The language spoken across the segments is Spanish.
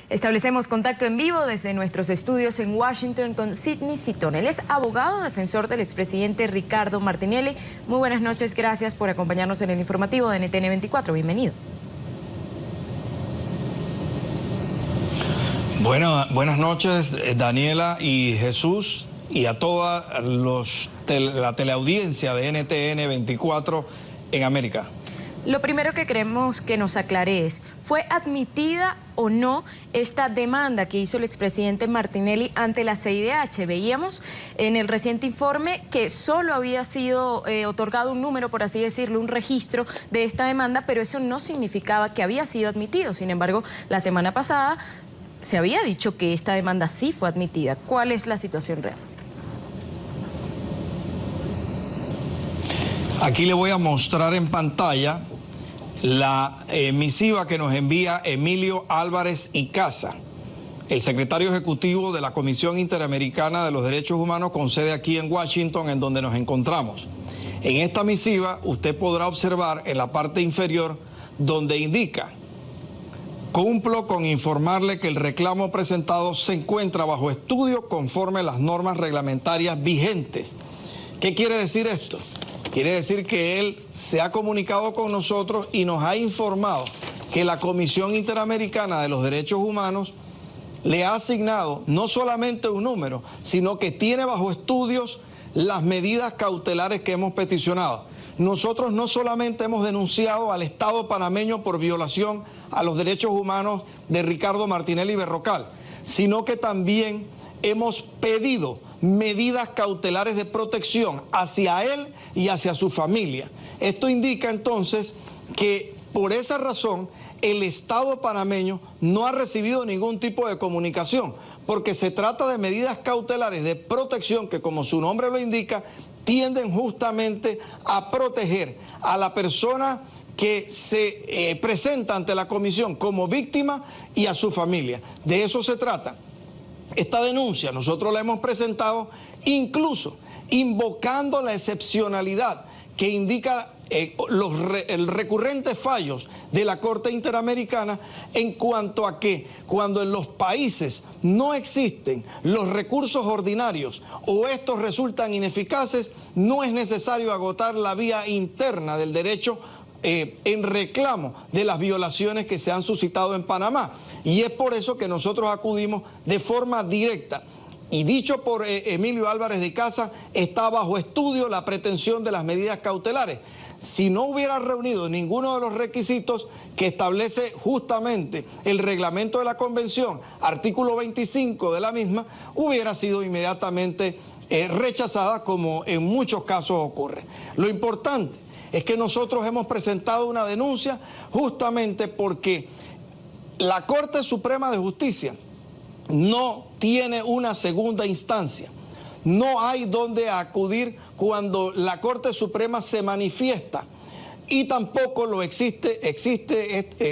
Establecemos contacto en vivo desde nuestros estudios en Washington con Sidney Citón. Él es abogado defensor del expresidente Ricardo Martinelli. Muy buenas noches, gracias por acompañarnos en el informativo de NTN 24. Bienvenido. Bueno, buenas noches, Daniela y Jesús, y a toda la teleaudiencia de NTN 24 en América. Lo primero que queremos que nos aclare es, ¿fue admitida o no esta demanda que hizo el expresidente Martinelli ante la CIDH? Veíamos en el reciente informe que solo había sido otorgado un número, por así decirlo, un registro de esta demanda, pero eso no significaba que había sido admitido. Sin embargo, la semana pasada se había dicho que esta demanda sí fue admitida. ¿Cuál es la situación real? Aquí le voy a mostrar en pantalla la misiva que nos envía Emilio Álvarez y Casa, el secretario ejecutivo de la Comisión Interamericana de los Derechos Humanos con sede aquí en Washington, en donde nos encontramos. En esta misiva usted podrá observar en la parte inferior donde indica: cumplo con informarle que el reclamo presentado se encuentra bajo estudio conforme a las normas reglamentarias vigentes. ¿Qué quiere decir esto? Quiere decir que él se ha comunicado con nosotros y nos ha informado que la Comisión Interamericana de los Derechos Humanos le ha asignado no solamente un número, sino que tiene bajo estudios las medidas cautelares que hemos peticionado. Nosotros no solamente hemos denunciado al Estado panameño por violación a los derechos humanos de Ricardo Martinelli Berrocal, sino que también hemos pedido medidas cautelares de protección hacia él y hacia su familia. Esto indica entonces que por esa razón el Estado panameño no ha recibido ningún tipo de comunicación, porque se trata de medidas cautelares de protección que, como su nombre lo indica, tienden justamente a proteger a la persona que se presenta ante la comisión como víctima y a su familia. De eso se trata. Esta denuncia nosotros la hemos presentado incluso invocando la excepcionalidad que indica el recurrentes fallos de la Corte Interamericana en cuanto a que cuando en los países no existen los recursos ordinarios o estos resultan ineficaces, no es necesario agotar la vía interna del derecho en reclamo de las violaciones que se han suscitado en Panamá. Y es por eso que nosotros acudimos de forma directa. Y dicho por Emilio Álvarez de Casa, está bajo estudio la pretensión de las medidas cautelares. Si no hubiera reunido ninguno de los requisitos que establece justamente el reglamento de la convención, artículo 25 de la misma, hubiera sido inmediatamente rechazada, como en muchos casos ocurre. Lo importante es que nosotros hemos presentado una denuncia justamente porque la Corte Suprema de Justicia no tiene una segunda instancia. No hay donde acudir cuando la Corte Suprema se manifiesta, y tampoco existe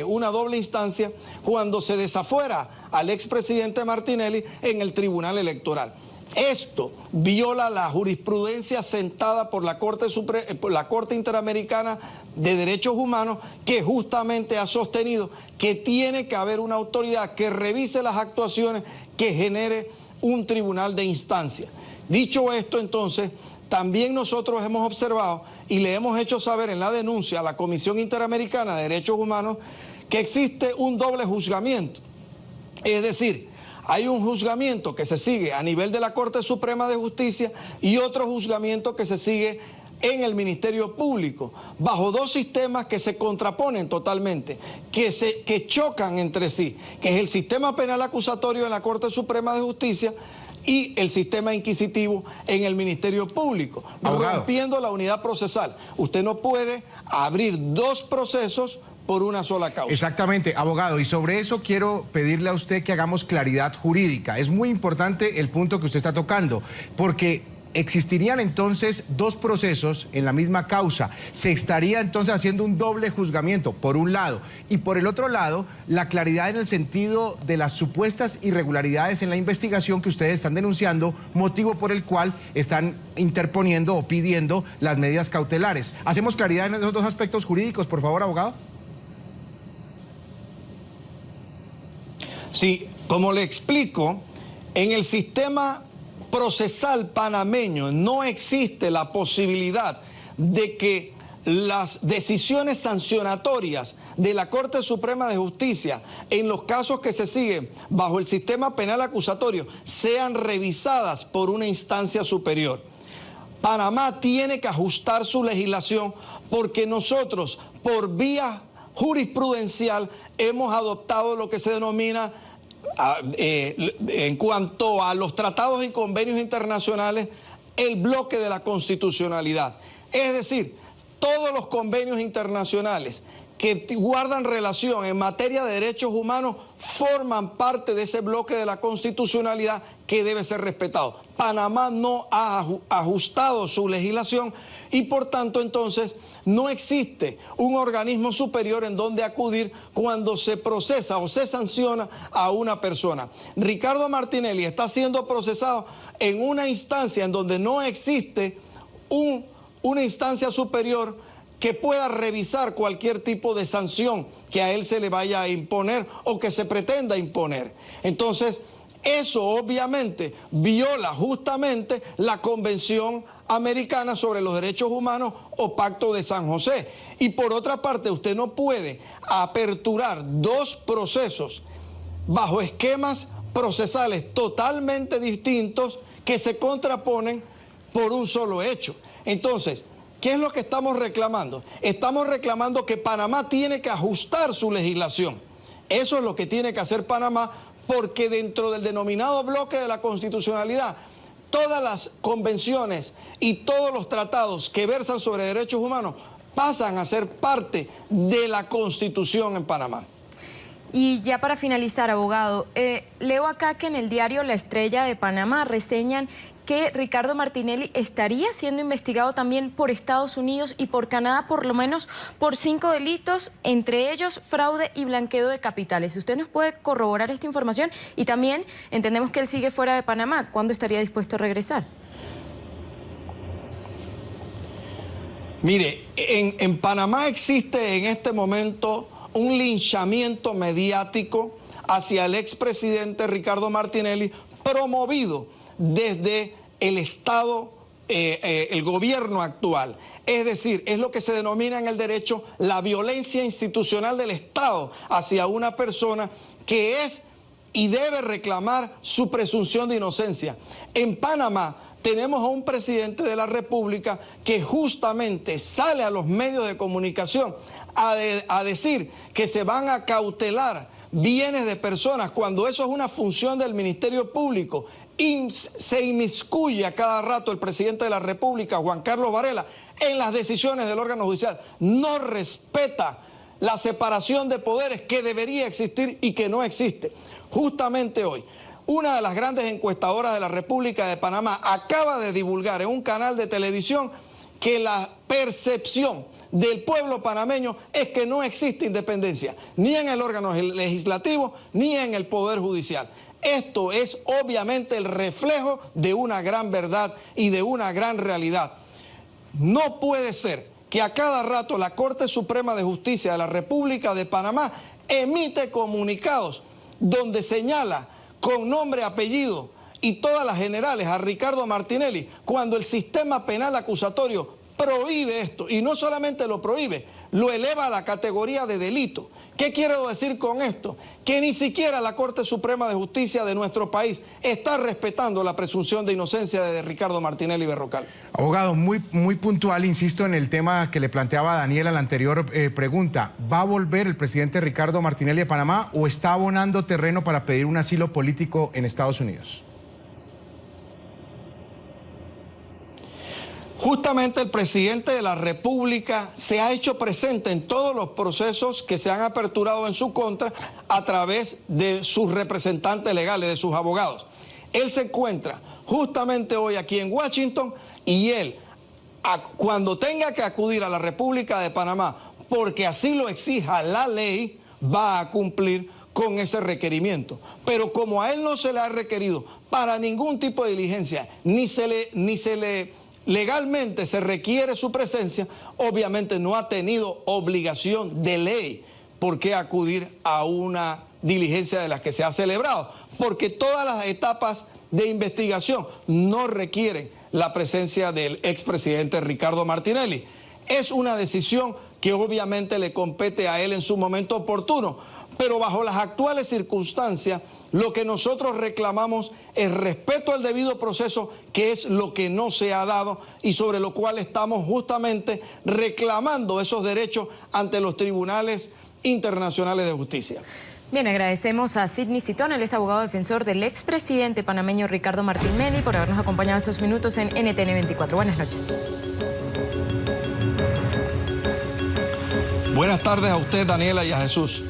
una doble instancia cuando se desafuera al expresidente Martinelli en el Tribunal Electoral. Esto viola la jurisprudencia sentada por la Corte Interamericana de Derechos Humanos, que justamente ha sostenido que tiene que haber una autoridad que revise las actuaciones que genere un tribunal de instancia. Dicho esto, entonces, también nosotros hemos observado y le hemos hecho saber en la denuncia a la Comisión Interamericana de Derechos Humanos que existe un doble juzgamiento. Es decir, hay un juzgamiento que se sigue a nivel de la Corte Suprema de Justicia y otro juzgamiento que se sigue en el Ministerio Público, bajo dos sistemas que se contraponen totalmente, que chocan entre sí, que es el sistema penal acusatorio en la Corte Suprema de Justicia y el sistema inquisitivo en el Ministerio Público, rompiendo la unidad procesal. Usted no puede abrir dos procesos por una sola causa. Exactamente, abogado, y sobre eso quiero pedirle a usted que hagamos claridad jurídica. Es muy importante el punto que usted está tocando, porque existirían entonces dos procesos en la misma causa. Se estaría entonces haciendo un doble juzgamiento, por un lado, y por el otro lado, la claridad en el sentido de las supuestas irregularidades en la investigación que ustedes están denunciando, motivo por el cual están interponiendo o pidiendo las medidas cautelares. ¿Hacemos claridad en esos dos aspectos jurídicos, por favor, abogado? Sí, como le explico, en el sistema procesal panameño no existe la posibilidad de que las decisiones sancionatorias de la Corte Suprema de Justicia en los casos que se siguen bajo el sistema penal acusatorio sean revisadas por una instancia superior. Panamá tiene que ajustar su legislación porque nosotros, por vía jurisprudencial, hemos adoptado lo que se denomina, en cuanto a los tratados y convenios internacionales, el bloque de la constitucionalidad. Es decir, todos los convenios internacionales que guardan relación en materia de derechos humanos forman parte de ese bloque de la constitucionalidad que debe ser respetado. Panamá no ha ajustado su legislación y por tanto entonces no existe un organismo superior en donde acudir cuando se procesa o se sanciona a una persona. Ricardo Martinelli está siendo procesado en una instancia en donde no existe una instancia superior que pueda revisar cualquier tipo de sanción que a él se le vaya a imponer o que se pretenda imponer. Entonces, eso obviamente viola justamente la Convención Americana sobre los Derechos Humanos o Pacto de San José. Y por otra parte, usted no puede aperturar dos procesos bajo esquemas procesales totalmente distintos que se contraponen por un solo hecho. Entonces, ¿qué es lo que estamos reclamando? Estamos reclamando que Panamá tiene que ajustar su legislación. Eso es lo que tiene que hacer Panamá, porque dentro del denominado bloque de la constitucionalidad, todas las convenciones y todos los tratados que versan sobre derechos humanos pasan a ser parte de la Constitución en Panamá. Y ya para finalizar, abogado, leo acá que en el diario La Estrella de Panamá reseñan que Ricardo Martinelli estaría siendo investigado también por Estados Unidos y por Canadá, por lo menos por 5 delitos, entre ellos fraude y blanqueo de capitales. ¿Usted nos puede corroborar esta información? Y también entendemos que él sigue fuera de Panamá. ¿Cuándo estaría dispuesto a regresar? Mire, en Panamá existe en este momento un linchamiento mediático hacia el expresidente Ricardo Martinelli, promovido desde el Estado, el gobierno actual. Es decir, es lo que se denomina en el derecho la violencia institucional del Estado hacia una persona que es y debe reclamar su presunción de inocencia. En Panamá tenemos a un presidente de la República que justamente sale a los medios de comunicación a decir que se van a cautelar bienes de personas cuando eso es una función del Ministerio Público. Se inmiscuye a cada rato el presidente de la República, Juan Carlos Varela, en las decisiones del órgano judicial. No respeta la separación de poderes que debería existir y que no existe. Justamente hoy, una de las grandes encuestadoras de la República de Panamá acaba de divulgar en un canal de televisión que la percepción del pueblo panameño es que no existe independencia, ni en el órgano legislativo, ni en el Poder Judicial. Esto es obviamente el reflejo de una gran verdad y de una gran realidad. No puede ser que a cada rato la Corte Suprema de Justicia de la República de Panamá emite comunicados donde señala con nombre, apellido y todas las generales a Ricardo Martinelli, cuando el sistema penal acusatorio prohíbe esto, y no solamente lo prohíbe, lo eleva a la categoría de delito. ¿Qué quiero decir con esto? Que ni siquiera la Corte Suprema de Justicia de nuestro país está respetando la presunción de inocencia de Ricardo Martinelli Berrocal. Abogado, muy puntual, insisto en el tema que le planteaba Daniel a la anterior pregunta. ¿Va a volver el presidente Ricardo Martinelli a Panamá o está abonando terreno para pedir un asilo político en Estados Unidos? Justamente el presidente de la República se ha hecho presente en todos los procesos que se han aperturado en su contra a través de sus representantes legales, de sus abogados. Él se encuentra justamente hoy aquí en Washington y él, cuando tenga que acudir a la República de Panamá, porque así lo exija la ley, va a cumplir con ese requerimiento. Pero como a él no se le ha requerido para ningún tipo de diligencia, ni se le legalmente se requiere su presencia, obviamente no ha tenido obligación de ley por qué acudir a una diligencia de las que se ha celebrado, porque todas las etapas de investigación no requieren la presencia del expresidente Ricardo Martinelli. Es una decisión que obviamente le compete a él en su momento oportuno, pero bajo las actuales circunstancias, lo que nosotros reclamamos es respeto al debido proceso, que es lo que no se ha dado y sobre lo cual estamos justamente reclamando esos derechos ante los tribunales internacionales de justicia. Bien, agradecemos a Sidney Citón, él es abogado defensor del expresidente panameño Ricardo Martinelli, por habernos acompañado estos minutos en NTN 24. Buenas noches. Buenas tardes a usted, Daniela, y a Jesús.